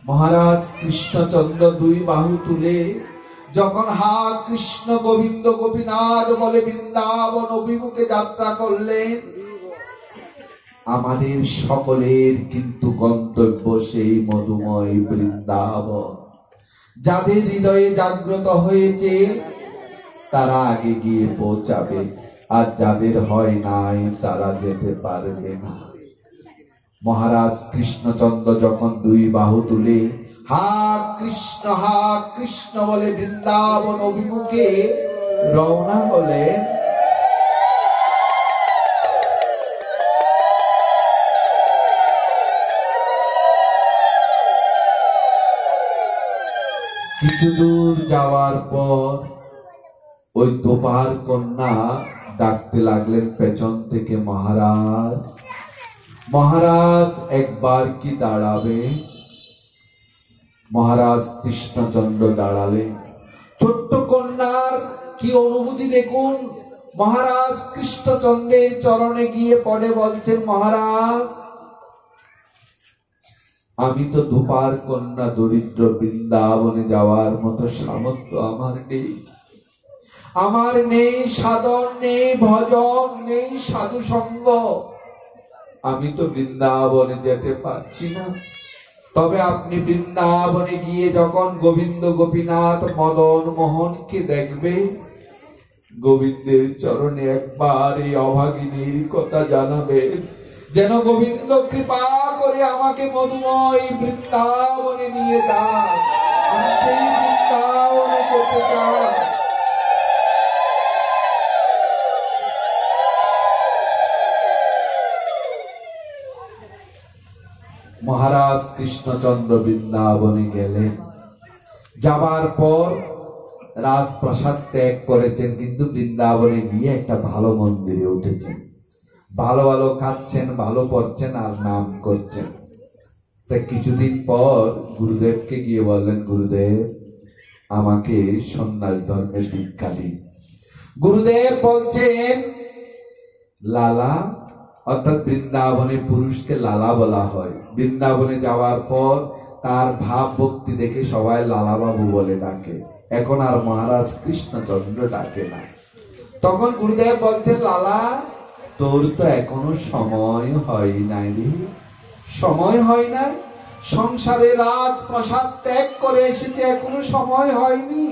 মহারাজ কৃষ্ণচন্দ্র দুই বাহু তুলে যখন হা কৃষ্ণ গোবিন্দ গোপীনাথ বলে বৃন্দাবন অভিমুখে যাত্রা করলেন, আমাদের সকলের কিন্তু গন্তব্য সেই মধুময় বৃন্দাবন। যাদের হৃদয়ে জাগ্রত হয়েছে তারা আগে গিয়ে পৌঁছাবে, আর যাদের হয় নাই তারা যেতে পারবে না। মহারাজ কৃষ্ণচন্দ্র যখন দুই বাহু তুলে হা কৃষ্ণ বলে বৃন্দাবন অভিমুখে রওনা হলেন, কিছু দূর যাওয়ার পর ওই তোপার কন্যা ডাকতে লাগলেন পেছন থেকে, মহারাজ মহারাজ একবার কি দাঁড়াবে? মহারাজ কৃষ্ণচন্দ্র দাঁড়ালেন। ছোট্ট কন্যার কি অনুভূতি দেখুন। মহারাজ কৃষ্ণচন্দ্রের চরণে গিয়ে পড়ে বলছেন, মহারাজ আমি তো ধূপার কন্যা, দরিদ্র, বৃন্দাবনে যাওয়ার মতো সামর্থ্য আমার নেই। আমার নেই সাধন, নেই ভজন, নেই সাধু সঙ্গ। আমি তো বৃন্দাবনে যেতে পারছি না। তবে আপনি বৃন্দাবনে গিয়ে যখন গোবিন্দ গোপীনাথ মদন মোহনকে দেখবে, গোবিন্দের চরণে একবার এই অভাগিনীর কথা জানাবেন, যেন গোবিন্দ কৃপা করে আমাকে মধুময় বৃন্দাবনে নিয়ে যান। আমি সেই বৃন্দাবনে যেতে চাই। মহারাজ কৃষ্ণচন্দ্র বৃন্দাবনে গেলেন। যাবার পর রাজপ্রাসাদ ত্যাগ করেছেন, কিন্তু বৃন্দাবনে গিয়ে একটা ভালো মন্দিরে উঠেছেন। ভালো ভালো খাচ্ছেন, ভালো পড়ছেন আর নাম করছেন। তা কিছুদিন পর গুরুদেবকে গিয়ে বললেন, গুরুদেব আমাকে সন্ন্যাস ধর্মের দীক্ষা দিন। গুরুদেব বলছেন, লালা, অর্থাৎ বৃন্দাবনে পুরুষকে লালা বলা হয়। বৃন্দাবনে যাওয়ার পর তার ভাব ভক্তি দেখে সবাই লালা বাবু বলে ডাকে। এখন আর মহারাজ কৃষ্ণচন্দ্র ডাকে না। তখন গুরুদেব বলছেন, লালা তোর তো এখনো সময় হয় নাই রে। সময় হয় নাই? সংসারে রাজপ্রাসাদ ত্যাগ করে এসেছে, এখনো সময় হয়নি।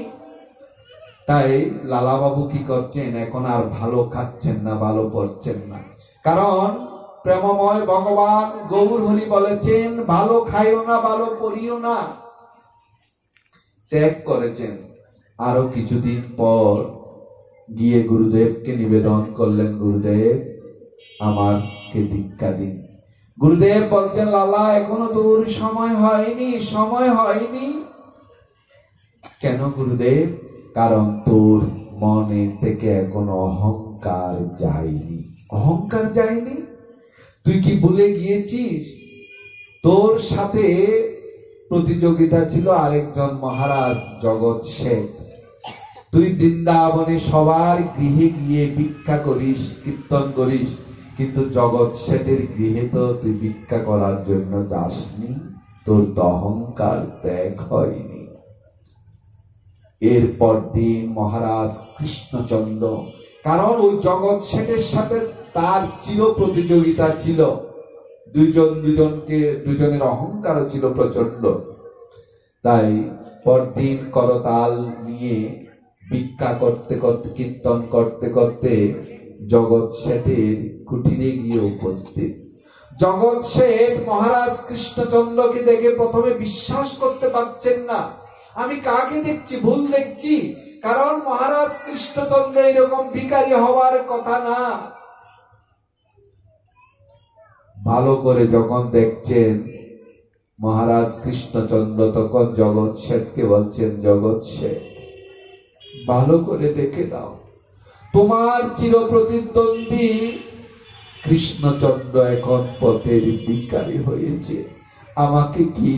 তাই লালা বাবু কি করছেন, এখন আর ভালো খাচ্ছেন না, ভালো পড়ছেন না। কারণ প্রেমময় ভগবান গৌর হরি বলেছেন, ভালো খাইও না, ভালো পড়িও না। ত্যাগ করেছেন। আরো কিছুদিন পর গিয়ে গুরুদেবকে নিবেদন করলেন, গুরুদেব আমাকে দীক্ষা দিন। গুরুদেব বলছেন, লালা এখনো তোর সময় হয়নি, সময় হয়নি। কেন গুরুদেব? কারণ তোর মনে থেকে এখনো অহংকার যায়নি। অহংকার যায়নি? তুই কি ভুলে গিয়েছিস তোর সাথে প্রতিযোগিতা ছিল আরেকজন মহারাজ জগৎ শেঠ। তুই বৃন্দাবনে সবার গৃহে গিয়ে ভিক্ষা করিস, কীর্তন করিস, কিন্তু জগৎ শেঠের গৃহে তো তুই ভিক্ষা করার জন্য যাসনি, তোর তো অহংকার ত্যাগ হয়নি। এরপর দিন মহারাজ কৃষ্ণচন্দ্র, কারণ ওই জগৎ শেঠের সাথে তার চির প্রতিযোগিতা ছিল, দুজনের অহংকারও ছিল প্রচন্ড, তাই পরদিন করতাল নিয়ে ভিক্ষা করতে করতে, কীর্তন করতে করতে জগৎ শেঠের কুটিরে গিয়ে উপস্থিত। জগৎ শেঠ মহারাজ কৃষ্ণচন্দ্রকে দেখে প্রথমে বিশ্বাস করতে পারছেন না, আমি কাকে দেখছি, ভুল দেখছি, কারণ মহারাজ কৃষ্ণচন্দ্র এরকম ভিখারি হওয়ার কথা না। ভালো করে যখন দেখছেন মহারাজ কৃষ্ণচন্দ্র, তখন জগৎ শেঠকে বলছেন, জগৎ শেঠ ভালো করে দেখে নাও, তোমার চির প্রতিদ্বন্দ্বী কৃষ্ণচন্দ্র এখন পথের ভিখারি হয়েছে, আমাকে কি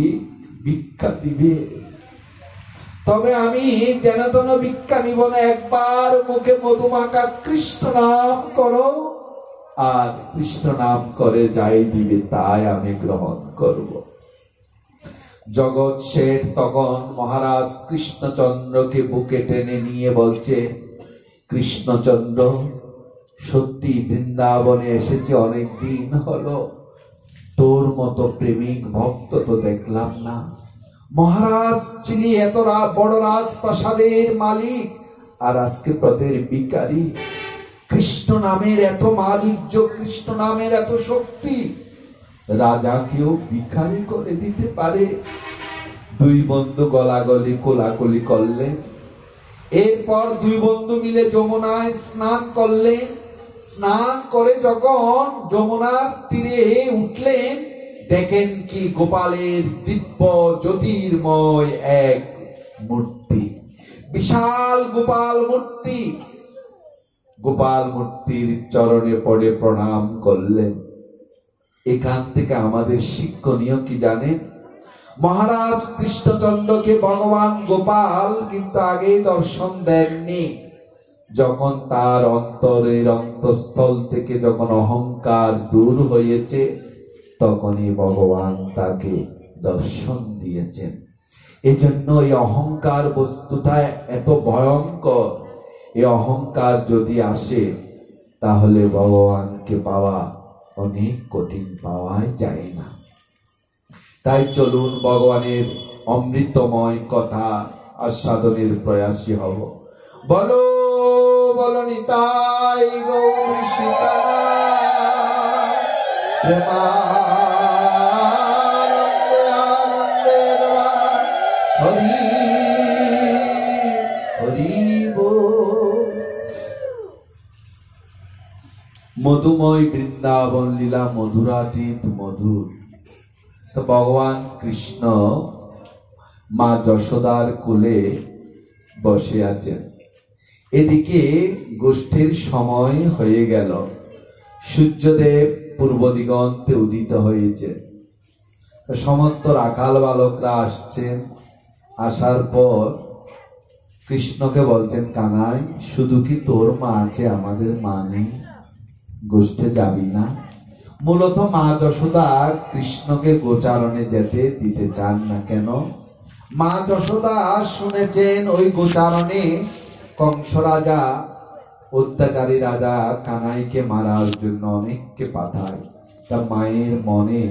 ভিক্ষা দিবে? তবে আমি যেন তেন ভিক্ষা নিব না, একবার মুখে মধুমাখা কৃষ্ণ নাম করো, আর কৃষ্ণ নাম করে যাই দিবে তাই আমি গ্রহণ করব। জগৎ শেঠ তখন মহারাজ কৃষ্ণচন্দ্রকে বুকে টেনে নিয়ে বলছে, কৃষ্ণচন্দ্র সত্যি বৃন্দাবনে এসেছে অনেক দিন হলো, তোর মতো প্রেমিক ভক্ত তো দেখলাম না। মহারাজ ছিলি এত বড় রাজপ্রাসাদের মালিক, আর আজকে পথের ভিখারি। কৃষ্ণ নামের এত মাধুর্য, কৃষ্ণ নামের এত শক্তি, রাজাকেও ভিখারি করে দিতে পারে। দুই বন্ধু গলাগলি কোলাকুলি করলেন। এরপর দুই বন্ধু মিলে যমুনায় স্নান করলেন। স্নান করে যখন যমুনার তীরে উঠলেন, দেখেন কি গোপালের দিব্য জ্যোতির্ময় এক মূর্তি, বিশাল গোপাল মূর্তি। গোপাল মূর্তির চরণে পড়ে প্রণাম করলেন। এখান থেকে আমাদের শিক্ষণীয় কি জানেন? মহারাজ কৃষ্ণচন্দ্রকে ভগবান গোপাল কিন্তু আগেই দর্শন দেননি। যখন তার অন্তরের অন্তঃস্থল থেকে যখন অহংকার দূর হয়েছে, তখনই ভগবান তাকে দর্শন দিয়েছেন। এজন্য এই অহংকার বস্তুটা এত ভয়ঙ্কর। এই অহংকার যদি আসে, তাহলে ভগবানকে পাওয়া অনেক কঠিন, পাওয়াই যায় না। তাই চলুন ভগবানের অমৃতময় কথা আস্বাদনের প্রয়াসী হব। বলো বলো নিতাই গৌর সীতানাথ, প্রেমানন্দে আনন্দে হরি হরি বল। মধুময় বৃন্দাবন লীলা মধুরাতীত মধুর। তো ভগবান কৃষ্ণ মা যশোদার কোলে বসে আছেন। এদিকে গোষ্ঠীর সময় হয়ে গেল, সূর্যদেব পূর্ব দিগন্তে উদিত হয়েছে। সমস্ত রাখাল বালকরা আসছেন। আসার পর কৃষ্ণকে বলছেন, কানাই শুধু কি তোর মা আছে, আমাদের মা নেই, গোষ্ঠে যাবি না? মূলত মা যশোদা কৃষ্ণকে গোচারণে যেতে দিতে চান না। কেন? মা যশোদা শুনেছেন ওই গোচারণে কংস রাজা, অত্যাচারী রাজা কানাইকে মারার জন্য অনেককে পাঠায়। তা মায়ের মনে